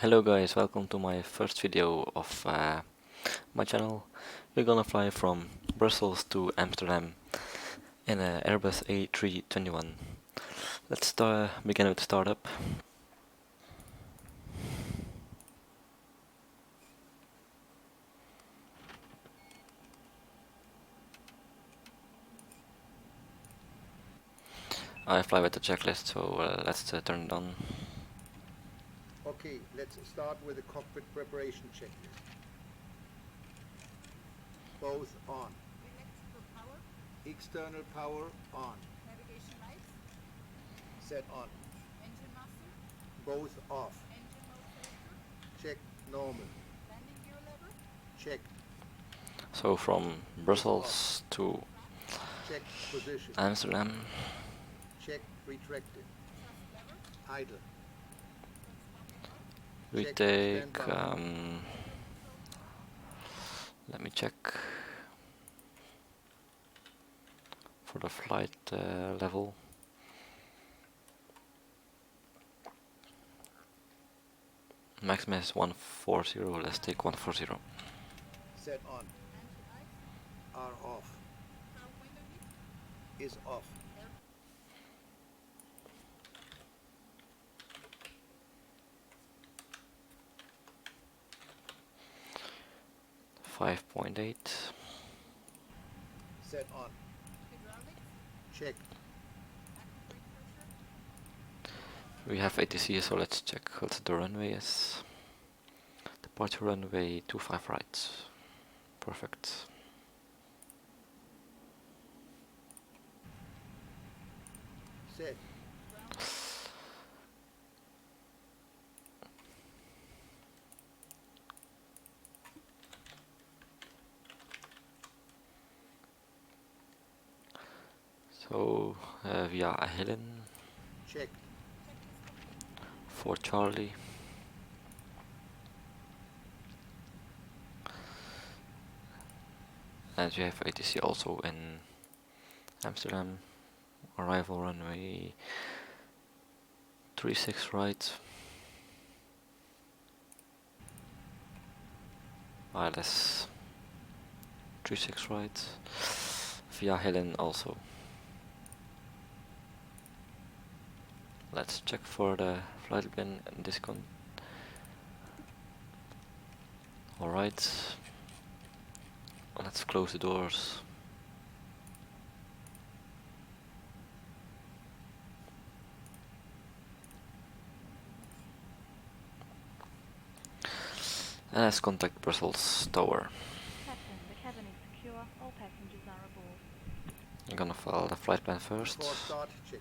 Hello guys, welcome to my first video of my channel. We're gonna fly from Brussels to Amsterdam in an Airbus A321. Let's begin with startup. I fly with the checklist, so let's turn it on. Okay, let's start with the cockpit preparation checklist. Both on. Electrical power, External power on. navigation lights, Set on. engine master, Both off. engine mode selector, Check normal. landing gear lever, Check. So from Brussels to Check position. Amsterdam. Check retracted. thrust lever, Idle. We Check take, standby. let me check for the flight level. Maximum is 140, let's take 140. Set on. anti-ice, Are off. power window heat, Is off. air 5.8. Set on. hydraulics, Check. active brake pressure, We have ATC, so let's check what the runway is. Departure runway 25 right. Perfect. Set. So via Hillen Check. for Charlie. And we have ATC also in Amsterdam. Arrival runway 36 right. ILS 36 right. Via Hillen also. Let's check for the flight bin and discount. Alright. Let's close the doors. And let's contact Brussels Tower. Captain, the cabin is secure. All passengers are aboard. I'm gonna file the flight plan first. Before start, check.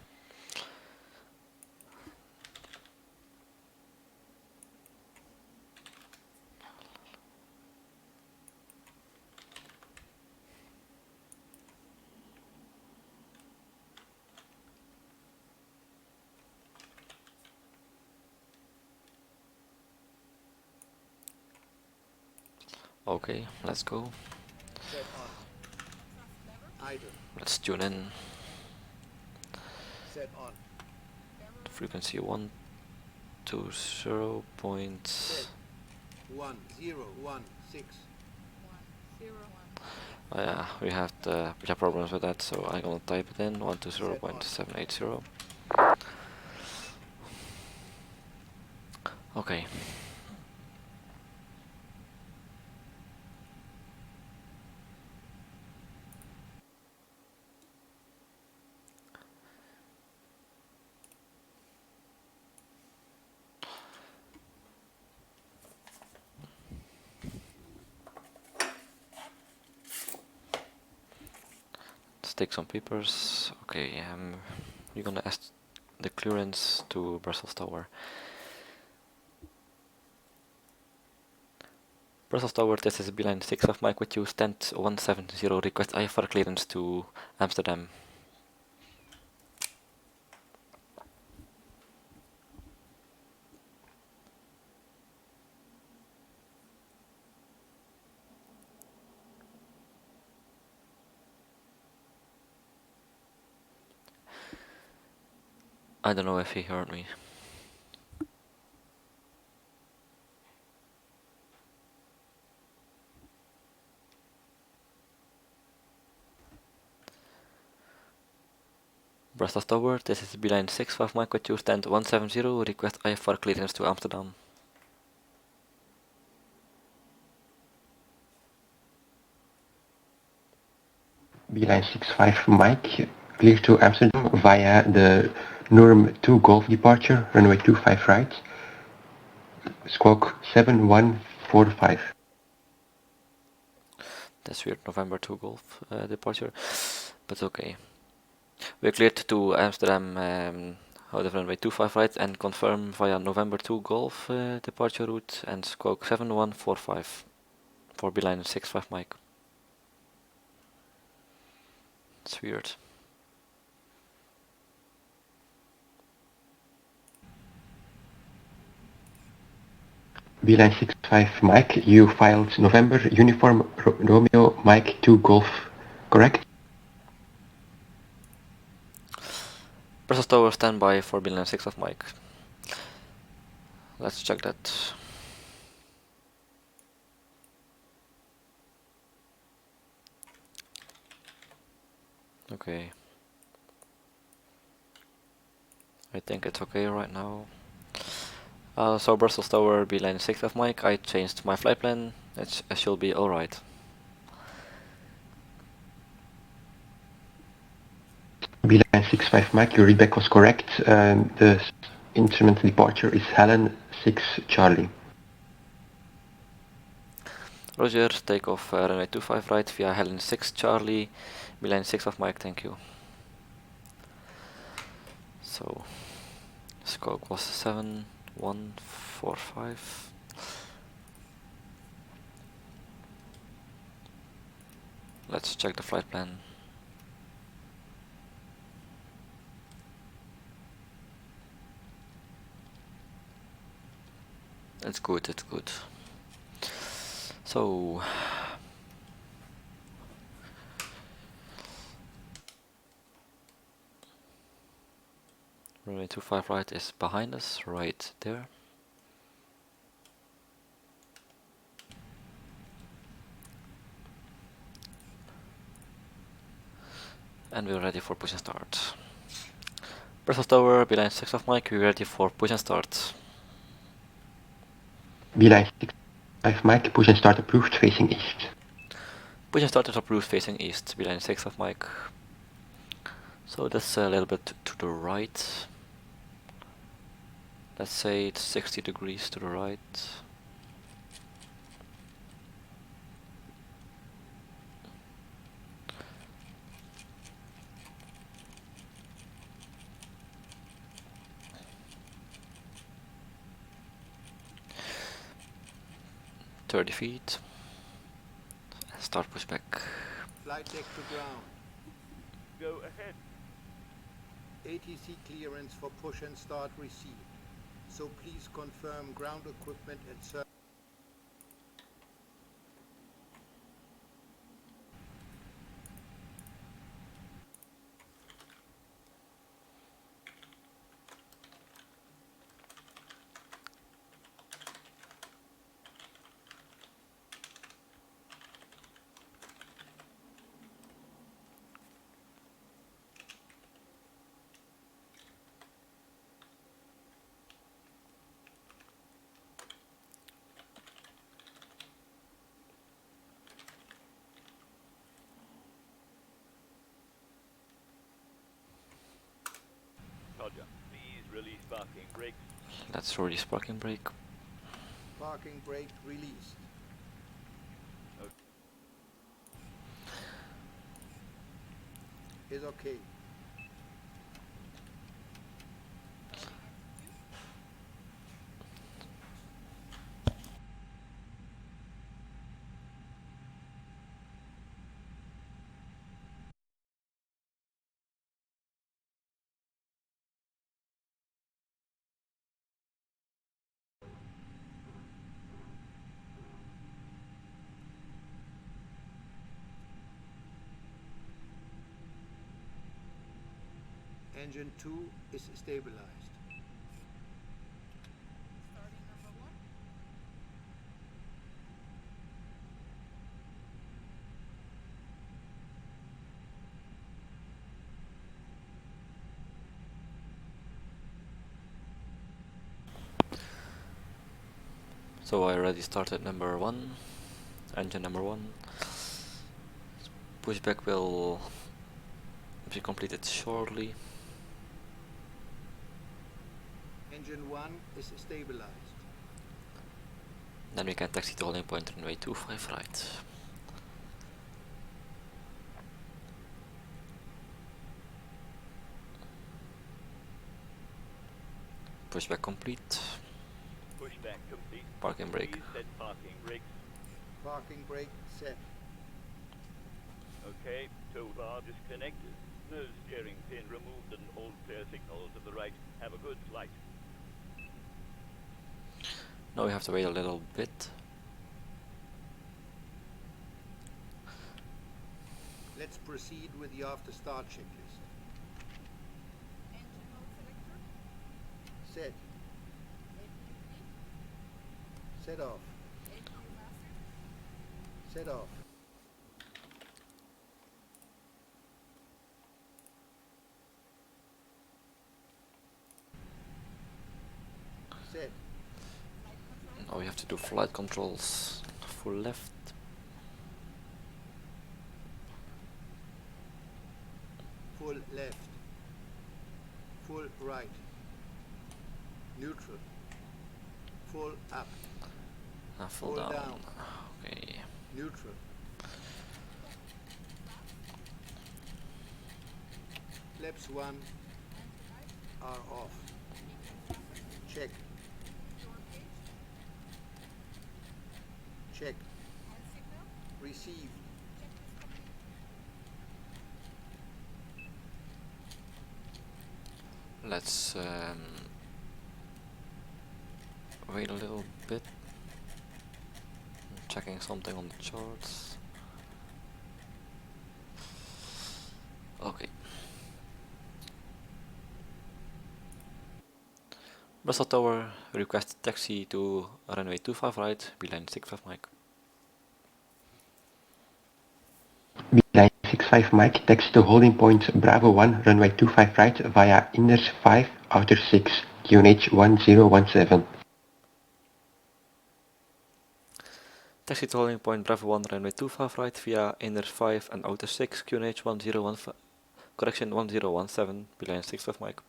Okay, let's go. Set on. thrust lever, Idle. Let's tune in. Set on. barrel Frequency 120 point. Set. 1016. 101. Oh yeah, we have problems with that, so I'm gonna type it in 120.780. Okay. Let's take some papers. Okay, you're gonna ask the clearance to Brussels Tower. Brussels Tower, this is Beeline 6 of Mike with you, stand 170, request IFR clearance to Amsterdam. I don't know if he heard me. Brussels Tower, this is Beeline 65 Mike with you, stand 170, request IFR clearance to Amsterdam. Beeline 65 Mike, clear to Amsterdam via the Norm 2 Golf departure, runway 25 right, squawk 7145. That's weird, November 2 Golf departure, but okay. We're cleared to Amsterdam out of runway 25 right and confirm via November 2 Golf departure route and squawk 7145 for Beeline 65 Mike. It's weird. Beeline 65 Mike, you filed November Uniform Romeo Mike 2 Golf, correct? Brussels Tower standby for Beeline 6 of Mike. Let's check that. Okay. I think it's okay right now. So Brussels Tower, Beeline 6 of Mike, I changed my flight plan. It should be alright. Beeline 65 Mike, your readback was correct. The instrument departure is Helen 6 Charlie. Roger, takeoff runway 25 right via Helen 6 Charlie, Beeline 6 of Mike, thank you. So, squawk was 7145. Let's check the flight plan. It's good, it's good. So, runway 25 right is behind us, right there. And we're ready for push and start. Brussels Tower, Beeline 6 of Mike, we're ready for push and start. Beeline 65 Mike, push and start approved, facing east. Push and start is approved facing east, Beeline 6 of Mike. So that's a little bit to the right. Let's say it's 60 degrees to the right. .30 feet. Start pushback. Flight deck to ground. Go ahead. ATC clearance for push and start received. So please confirm ground equipment and service. Roger. Please release parking brakes. Let's release parking brake. Parking brake released. Is okay. Engine 2 is stabilized. Starting number 1. So I already started number 1, engine number 1. Pushback will be completed shortly. Engine 1 is stabilized. Then we can taxi to holding point runway 25 right. Pushback complete. Pushback complete. Parking brake. Please set parking brakes. Parking brake set. Okay, tow bar disconnected. Nose steering pin removed and all clear signal to the right. Have a good flight. Now we have to wait a little bit. Let's proceed with the after start checklist. Engine mode selector. Set. APU Set off. APU master. Set off. Set. Flight control. Now we have to do flight controls. Full left. Full left. Full right. Neutral. Full up. Full Full down. down. Okay. Neutral. Flaps 1 are off. Check. Door gauge. Check. Hand signal. Received. Checklist complete. Let's wait a little bit. I'm checking something on the charts. Okay. Brussels Tower, request taxi to runway 25 right, beeline 65 Mike. Beeline 65 Mike, taxi to holding point Bravo 1, runway 25 right via inner 5, outer 6, QNH 1017. Taxi to holding point Bravo 1, runway 25 right via inner 5 and outer 6, QNH 1015, correction 1017, beeline 65 Mike.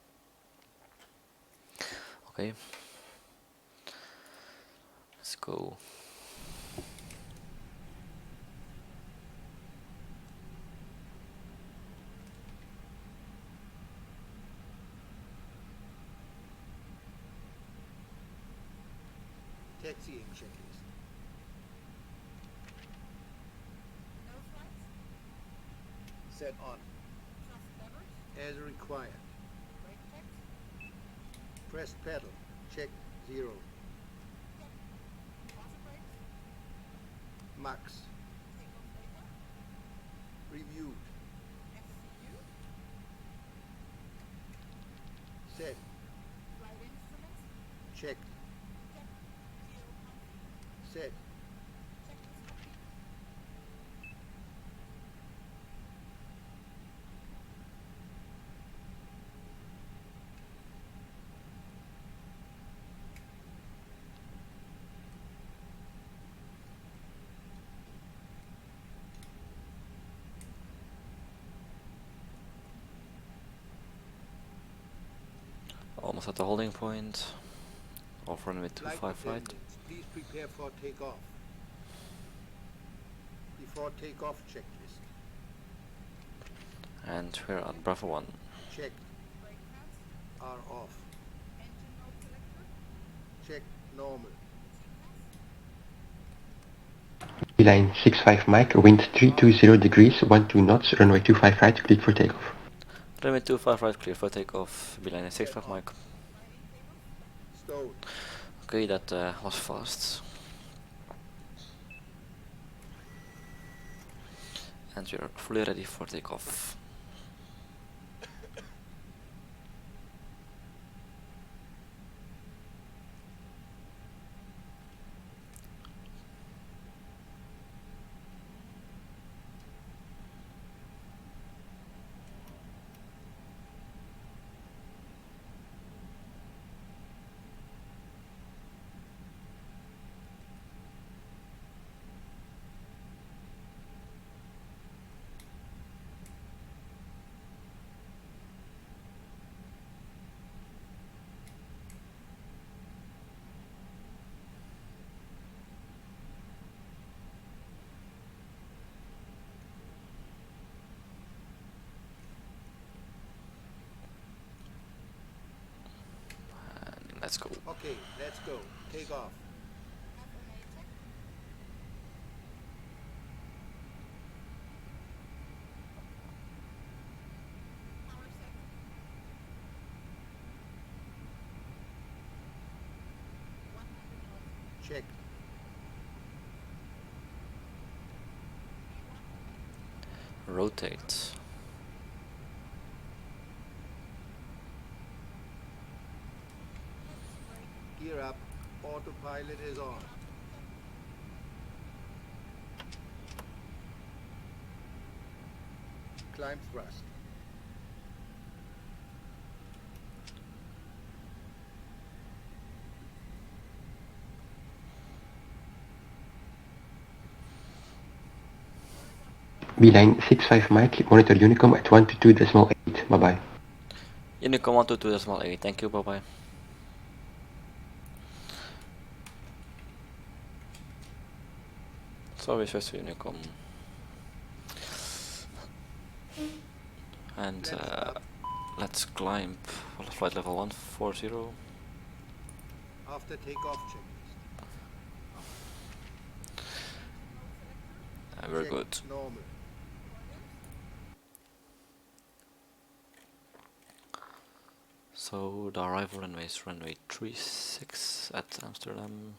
Okay. Let's go. Taxiing checklist. No flights. Set on. Trust levers. As required. Brake checked. Pressed pedal. Check 0. Deposit brakes. Max. Takeoff data. Reviewed. FCU. Set. Flight instruments. Checked. Check. Zero comfy. Set. Checklist complete. Almost at the holding point. Off runway Flight 25 right. attendants, please prepare for takeoff. Before takeoff checklist. And we're at Bravo 1. Checked. Brake pads. Are off. Engine mode selector. Check normal. TCAS. Beeline 65 Mike, wind 320 degrees, 12 knots, runway 25 right, cleared for takeoff. Runway 25 right, clear for takeoff. Beeline 65 Mike. Landing tables. Stowed. Okay, that was fast. And we're fully ready for takeoff. Let's go. Okay, let's go. Take off. FMA check. Power set. 100 knots. Check. Rotate. Gear up. Autopilot is on. Climb thrust. Beeline 65 Mike, monitor Unicom at 122.8. Bye bye. Unicom 122.8. Thank you. Bye bye. So we switch to Unicom. And Let's up. let's climb flight level 140. After takeoff checklist. We're Check. good. Normal. So the arrival runway is runway 36 at Amsterdam.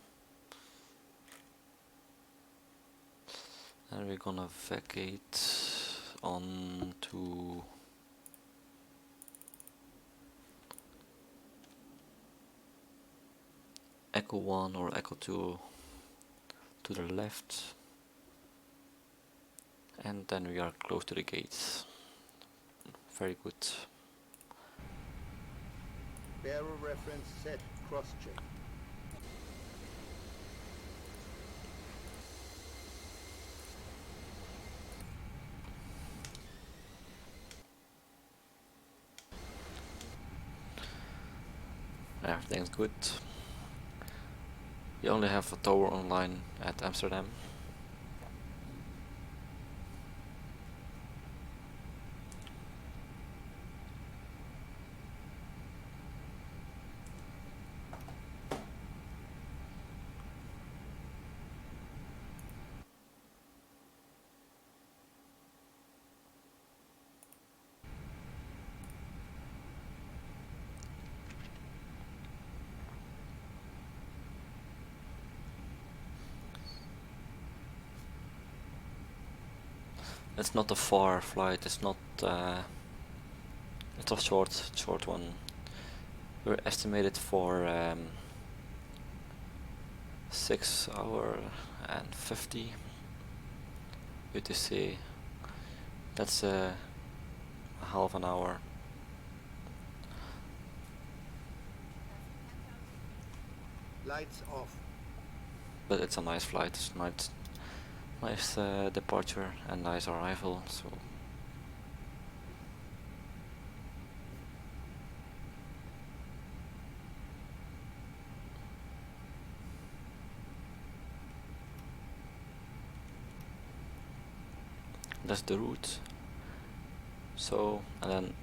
And we're gonna vacate on to Echo 1 or Echo 2 to the left. And then we are close to the gates. Very good. Barrel reference set. Cross check. Everything's good. We only have a tower online at Amsterdam. It's not a far flight. It's not. It's a short one. We're estimated for 6 hour and 50 UTC. That's a half an hour. Lights off. But it's a nice flight. It's nice departure and nice arrival. So that's the route. So and then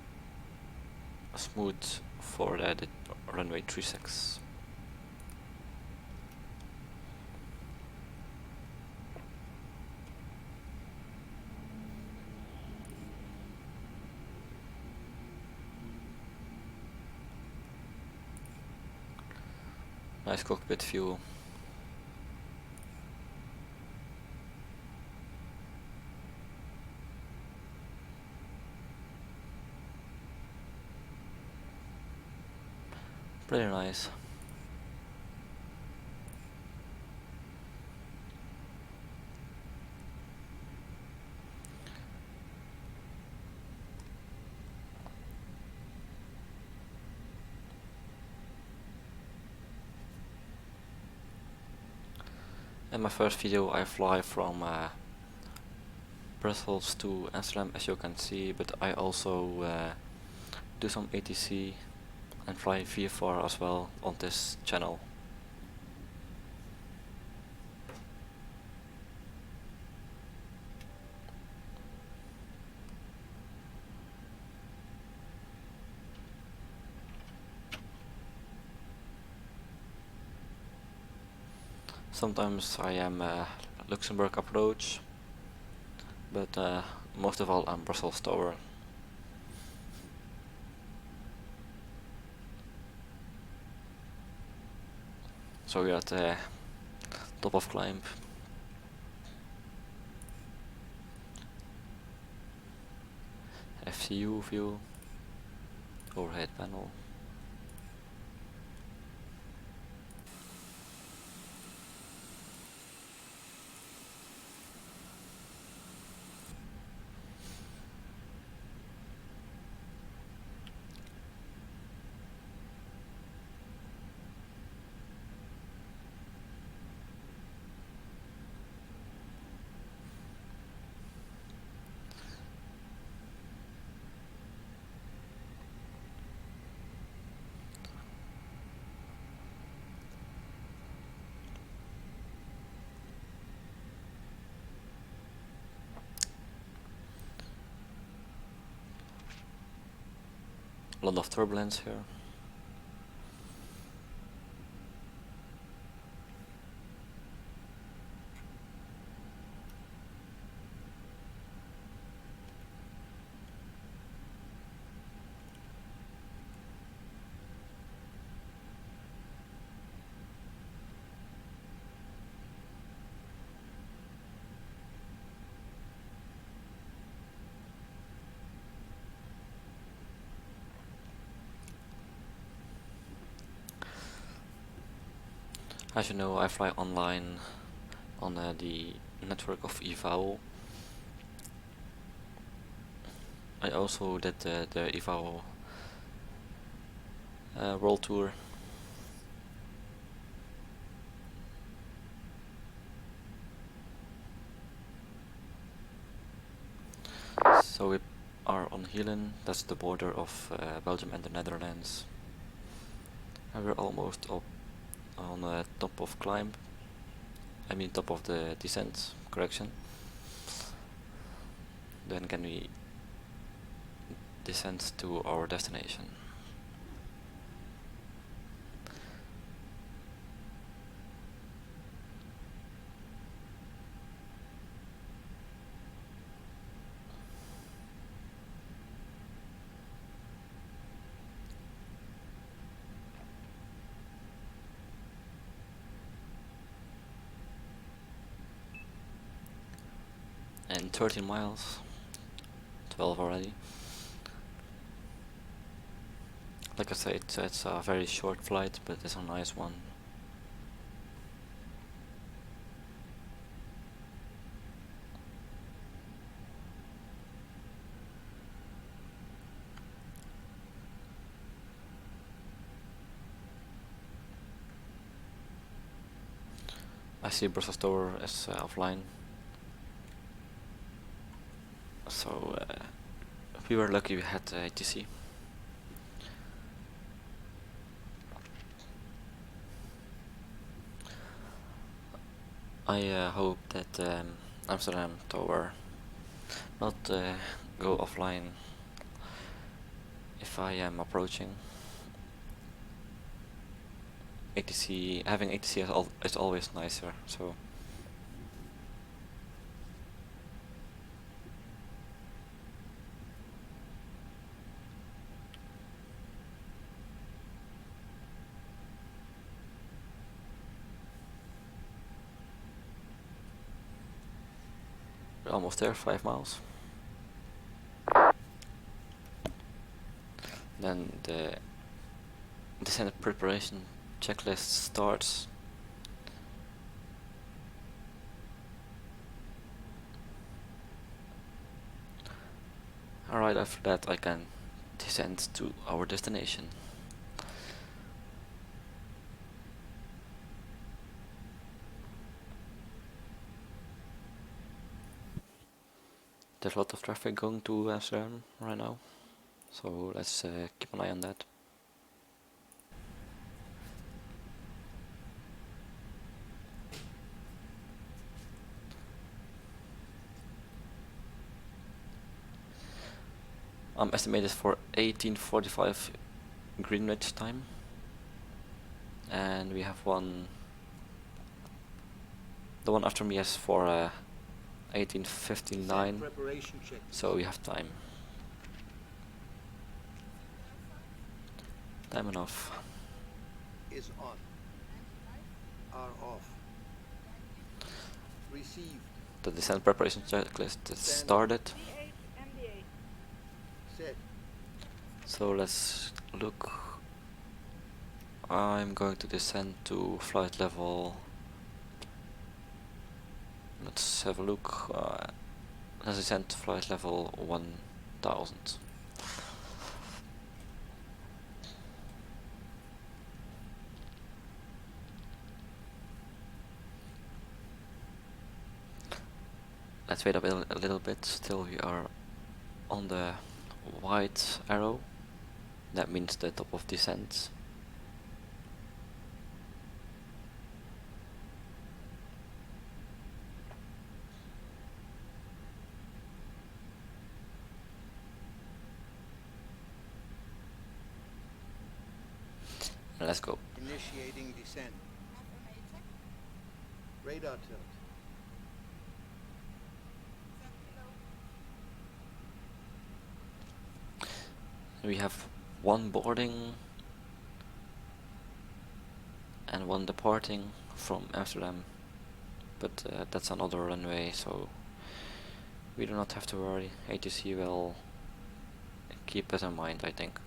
smooth for the runway 36. Nice cockpit view. Pretty nice. In my first video I fly from Brussels to Amsterdam, as you can see, but I also do some ATC and fly VFR as well on this channel. Sometimes I am Luxembourg approach, but most of all I'm Brussels tower. So we're at the top of climb. FCU view, overhead panel. A lot of turbulence here. As you know, I fly online on the network of Ivao. I also did the Ivao world tour. So we are on Heelen, that's the border of Belgium and the Netherlands. And we're almost up on the top of climb. I mean top of the descent, correction. Then can we descend to our destination. And 13 miles, 12 already. Like I said, it's a very short flight, but it's a nice one. I see Brussels Tower as offline. So we were lucky we had ATC. I hope that Amsterdam Tower not go offline if I am approaching. ATC, having ATC is always nicer, so we're almost there, 5 miles. Then the descent preparation checklist starts. Alright, after that I can descend to our destination. There's a lot of traffic going to Amsterdam right now, so let's keep an eye on that. I'm estimated for 18:45 Greenwich time, and we have one The one after me is for Descent 1859, preparation checklist. so we have time. Time enough. Is on. Are off. Received. The descent preparation checklist is started. VHMDA. Set. So let's look. I'm going to descend to flight level. Let's have a look. Let's descend to flight level 1000. Let's wait a little bit. Still, we are on the white arrow. That means the top of descent. Let's go. Initiating descent. FMA check. Radar tilt. Set below. We have one boarding and one departing from Amsterdam, but that's another runway, so we do not have to worry. ATC will keep us in mind, I think.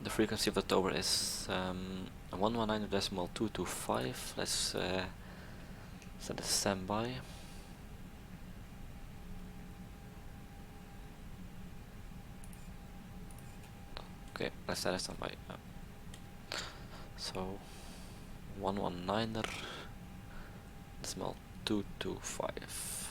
The frequency of the tower is 119.225. Let's set a standby. Okay, let's set a standby. So 119.225.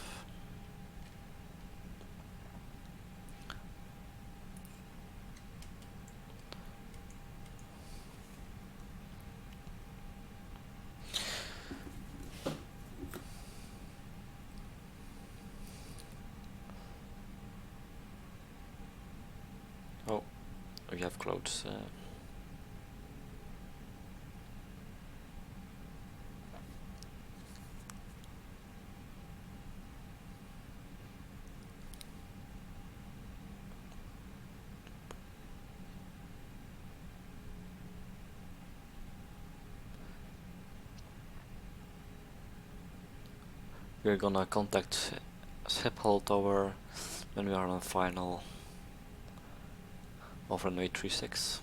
Oh, we have clouds. We're gonna contact Schiphol Tower when we are on final of runway 36.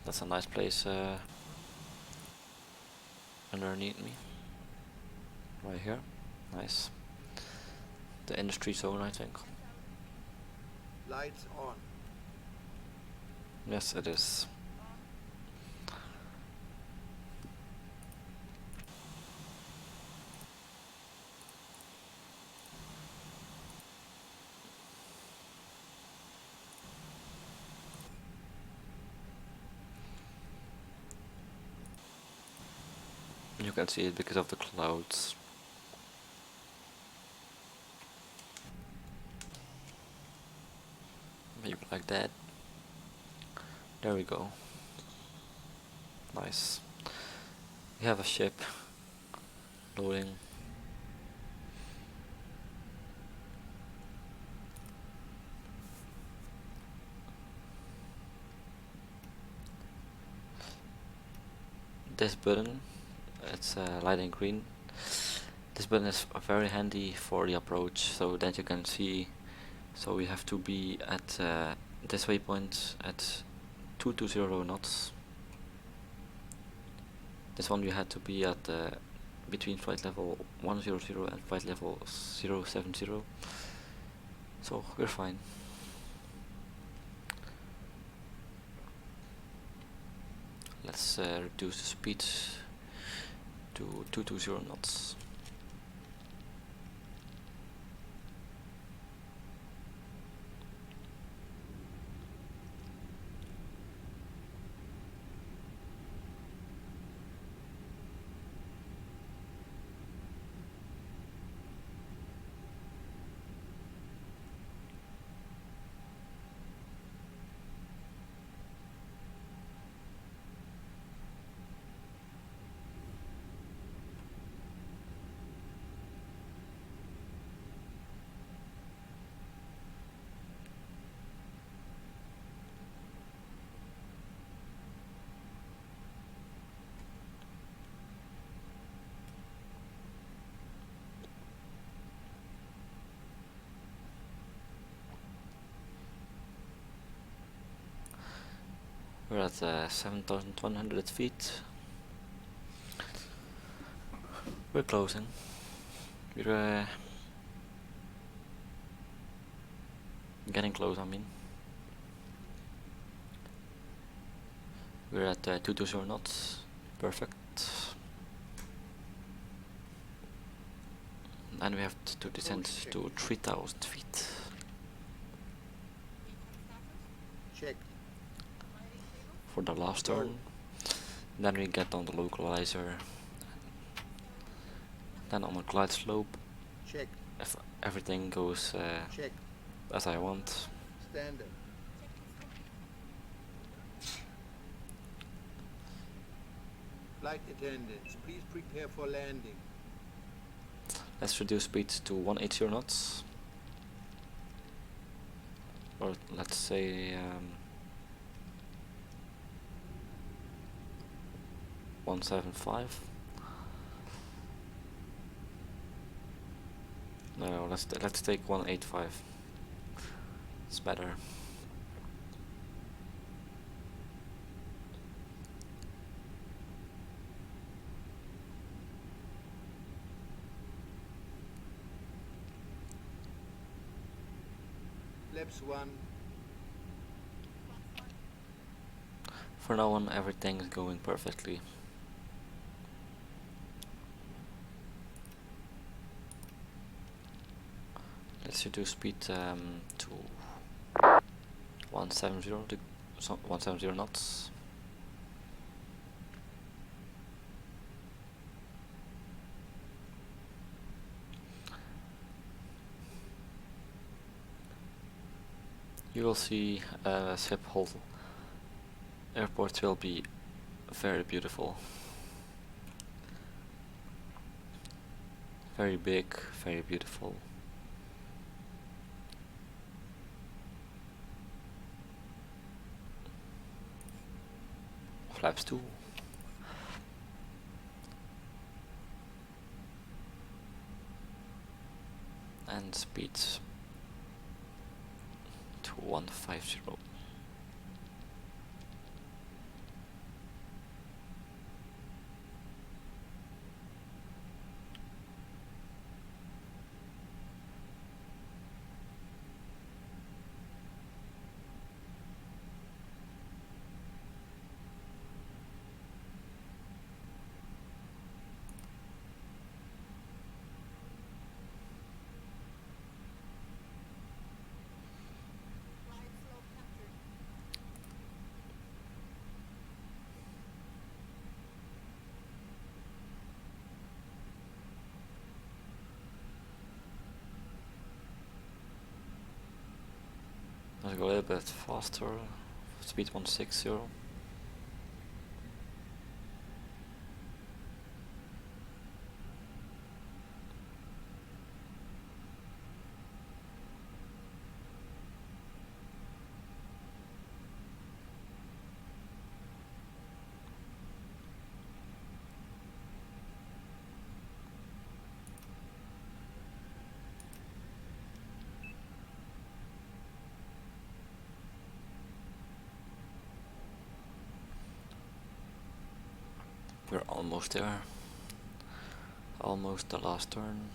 That's a nice place underneath me. Right here. Nice. The industry zone, I think. Lights on. Yes, it is. You can see it because of the clouds. Maybe like that. There we go. Nice. We have a ship loading. This button, it's lighting green. This button is very handy for the approach, so that you can see. So we have to be at this waypoint at 220 knots. This one we had to be at between flight level 100 and flight level 070. So we're fine. Let's reduce the speed to 220 knots. We're at 7,100 feet. We're closing. We're getting close, I mean. We're at 220 knots. Perfect. And we have to descend to 3,000 feet. Check. For the last turn. Then we get on the localizer. Then on a glide slope. Check. If everything goes Check. as I want. Standard. Flight attendants, please prepare for landing. Let's reduce speed to 180 knots. Or let's say 175. No, let's take 185. It's better. Flaps 1. For now on, everything is going perfectly. Let's reduce speed to 170 to 170 knots. You will see Schiphol airport will be very beautiful. Very big, very beautiful. Flaps 2. And speeds to 150. Let's go a little bit faster. Speed 160. We're almost there. Almost the last turn.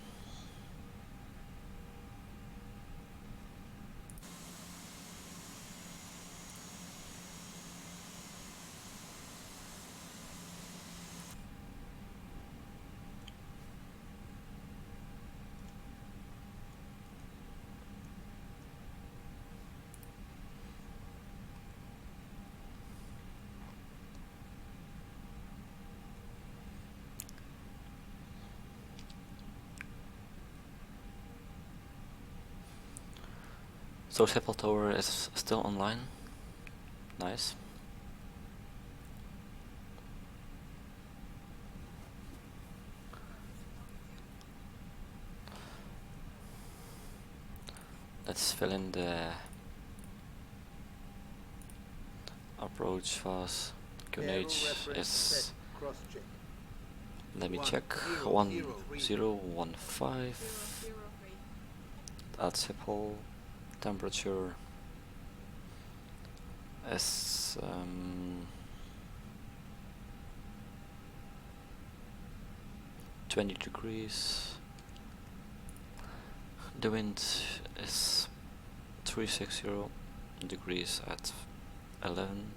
So Schiphol Tower is still online. Nice. Let's fill in the approach fast. Aero QNH reference is, set. Cross-check. let me check, 1003. 1015 003. at Schiphol. Temperature is 20 degrees. The wind is 360 degrees at 11.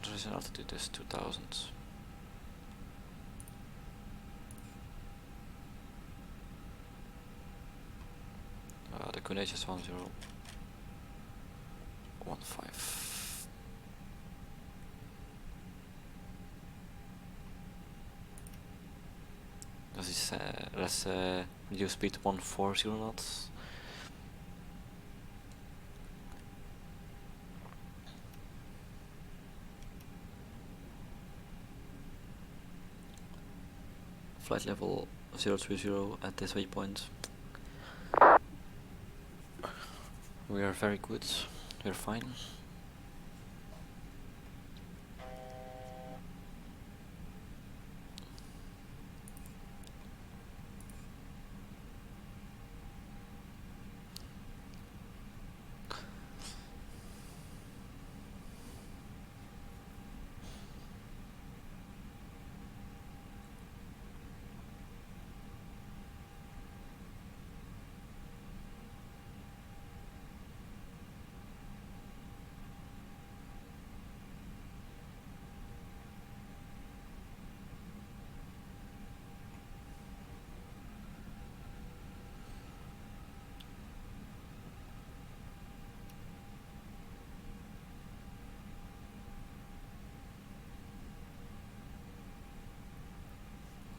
Horizon altitude is 2000. The QNH is 1015. This is let's reduce speed to 140 knots. Flight level 030 at this waypoint. We are very good. We're fine.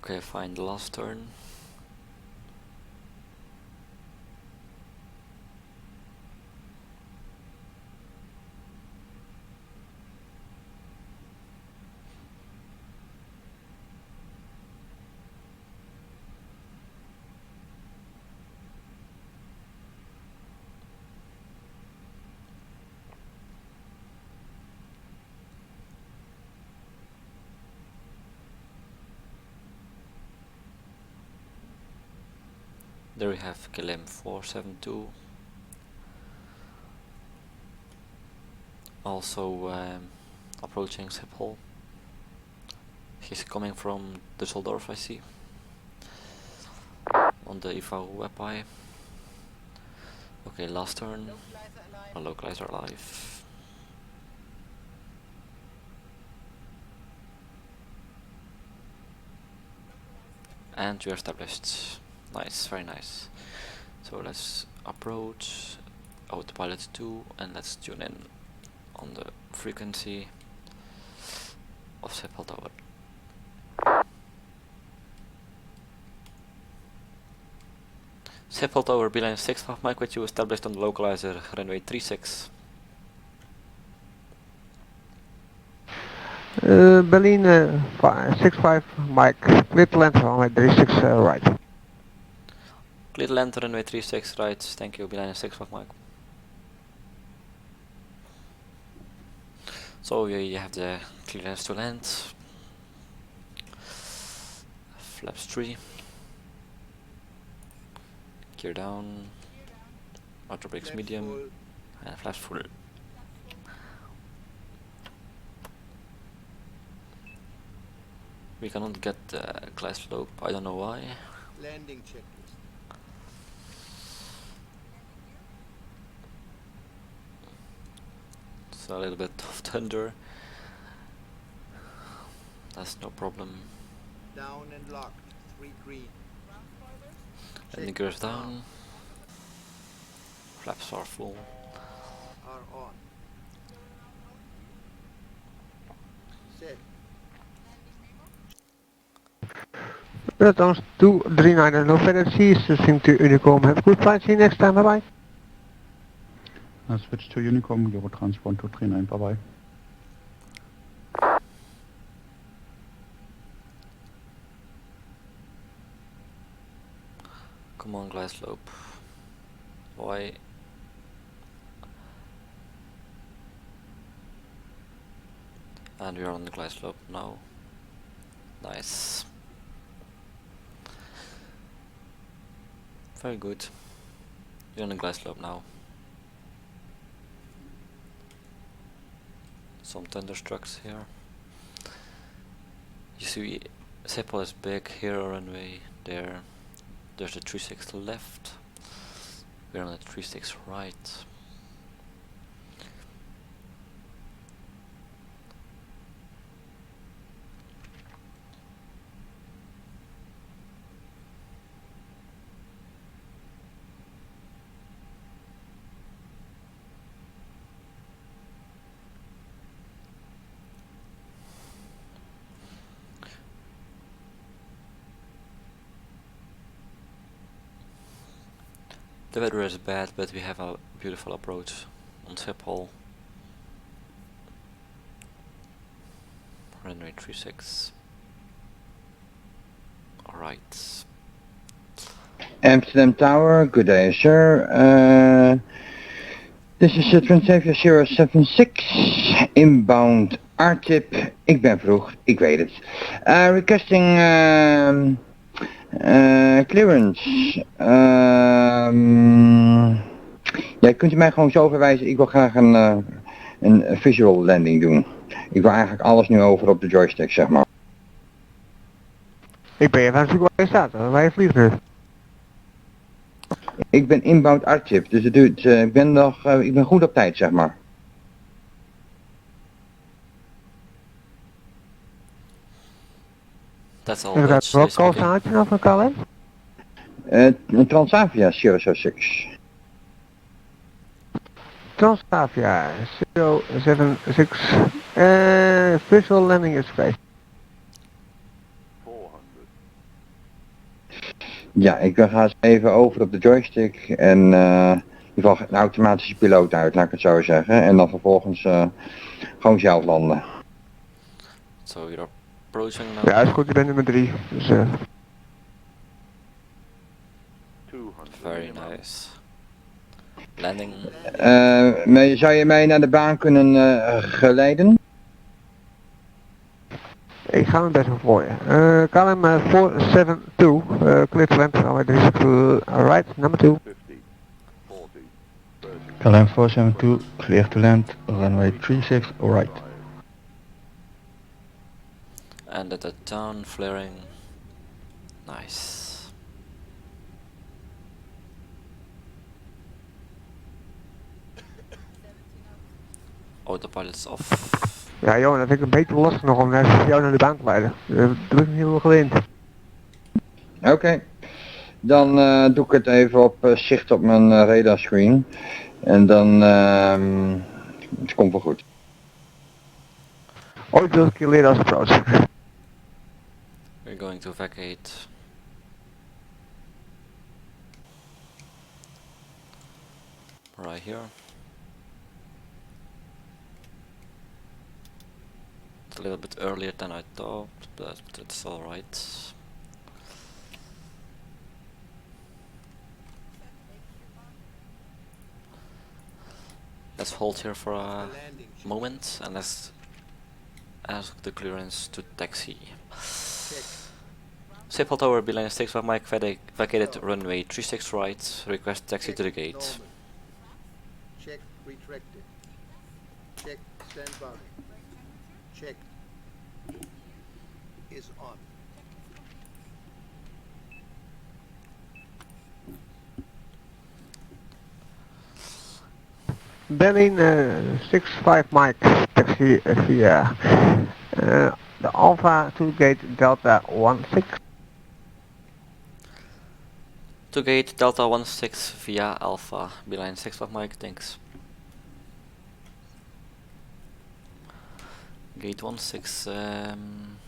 Okay, find the last turn. There we have KLM 472. Also approaching Schiphol. He's coming from Düsseldorf, I see. On the Ivao webby. Okay, last turn. Localizer alive. Localizer alive. And we are established. Nice, very nice. So let's approach autopilot 2 and let's tune in on the frequency of Schiphol Tower. Schiphol Tower, beeline 65 Mike with you, established on the localizer, runway 36. Berlin 65 Mike, clear to land runway 36 right. Clear to land, runway 36 right, thank you, beeline 65 Mike. So you have the clearance to land. Flaps 3. Gear down. Outer brakes Flaps medium. full. And flaps full. We cannot get the glide slope, I don't know why. Landing checklist. It's a little bit of thunder. That's no problem. Down and locked. 3 green. Landing Check. gears down. Flaps are full. Are on. Set. Returns 239 and no further seas, swing to Unicom. Have a good flight, see you next time, bye bye. Switch to Unicom, Eurotransport 239, bye bye. Come on, glide slope. Why? And we are on the glide slope now. Nice. Very good. We're on the glide slope now. Some thunderstrucks here. You see, Schiphol is big. Here a runway. There. There's the 36 left. We're on the 36 right. The weather is bad, but we have a beautiful approach on Schiphol. Runway 36. Alright. Amsterdam Tower, good day sir. This is Transavia 076, inbound RTIP. Ik ben vroeg, ik weet het. Requesting clearance. Ja, kunt u mij gewoon zo verwijzen, ik wil graag een visual landing doen. Ik wil eigenlijk alles nu over op de joystick, zeg maar. Ik ben even aan het zoeken waar je staat, waar je vliegt nu. Ik ben inbound RTIP, dus het duurt, ik ben goed op tijd, zeg maar. That's all. Inderdaad, welke call staat je nou van KLM? Transavia 076. Transavia 076. Visual landing is oké. 400. Ja, ik ga eens even over op de joystick en in ieder geval een automatische piloot uit, laat ik het zo zeggen. En dan vervolgens gewoon zelf landen. So you're approaching now? Ja, is goed, je bent nummer 3. Dus, 200. Very nice. Landing. Zou je mij naar de baan kunnen geleiden? ik ga mijn best doen voor je. KLM 472, clear to land, runway 36 right, number 2. 50. 40. 30. KLM 472, clear to land, runway 36, right. And at the town flaring. Nice. Autopilot's off. Ja Johan, dat vind ik een beetje lastig nog om jou naar de baan te leiden. Dat heb ik niet heel gewend. Oké. Dan doe ik het even op zicht op mijn radarscreen. En dan, het komt wel goed. Ooit wil ik je leren als approach. We're going to vacate. Right here. It's a little bit earlier than I thought, but it's alright. Let's hold here for a moment and let's ask the clearance to taxi. Schiphol Tower, Beeline 65 Mike, vacated runway 36 right, request taxi to the gate. Normal. Check retracted. Check standby. Check. is on. Berlin 65 Mike, taxi via the Alpha to gate Delta 16. To gate Delta 16 via Alpha, beeline 65 Mike, thanks. Gate 16,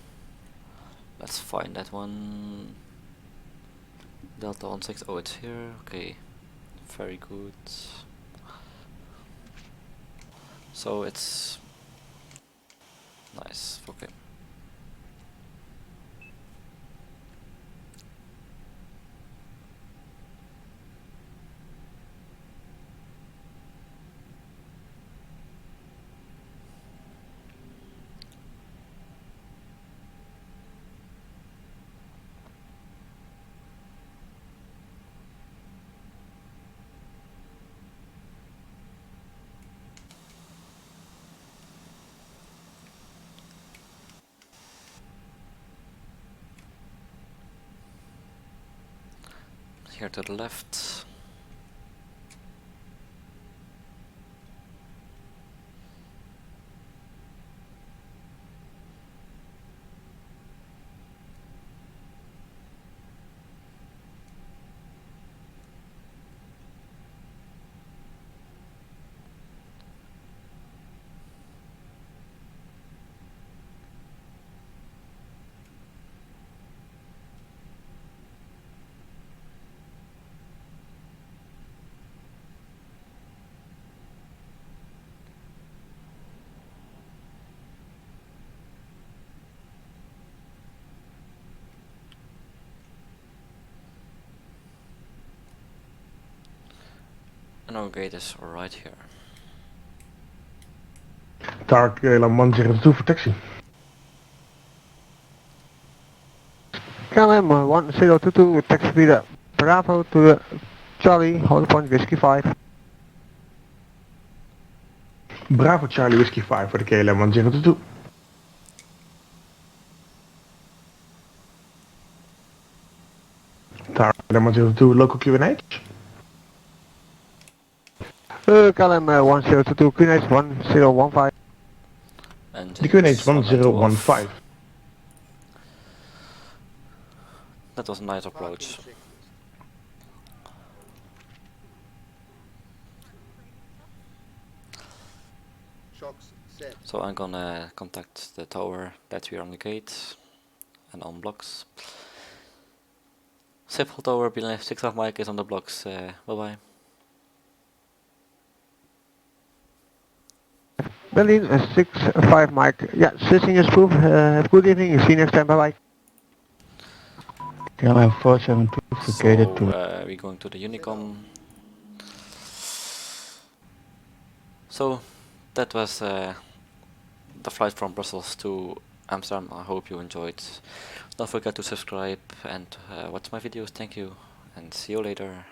let's find that one. Delta 16, oh it's here, okay, very good. So it's nice, okay. Here to the left. And our gate is right here. Tark KLM 102 for taxi. KLM 1022 taxi via Bravo to the Charlie, hold point Whiskey 5. Bravo Charlie Whiskey 5 for the KLM 1022. Tark KLM 102 local QNH. KLM 1022 QNH 1015. And The QNH 1015. That was a nice Parking approach. checklist. Shocks set. So I'm gonna contact the tower that we're on the gate and on blocks. Schiphol tower, beeline 65 Mike is on the blocks, bye bye. Berlin 65 Mike, yeah, switching is proof, have a good evening, see you next time, bye bye. KLM 472 vacated So to we're going to the Unicom. So that was the flight from Brussels to Amsterdam. I hope you enjoyed. Don't forget to subscribe and watch my videos. Thank you and see you later.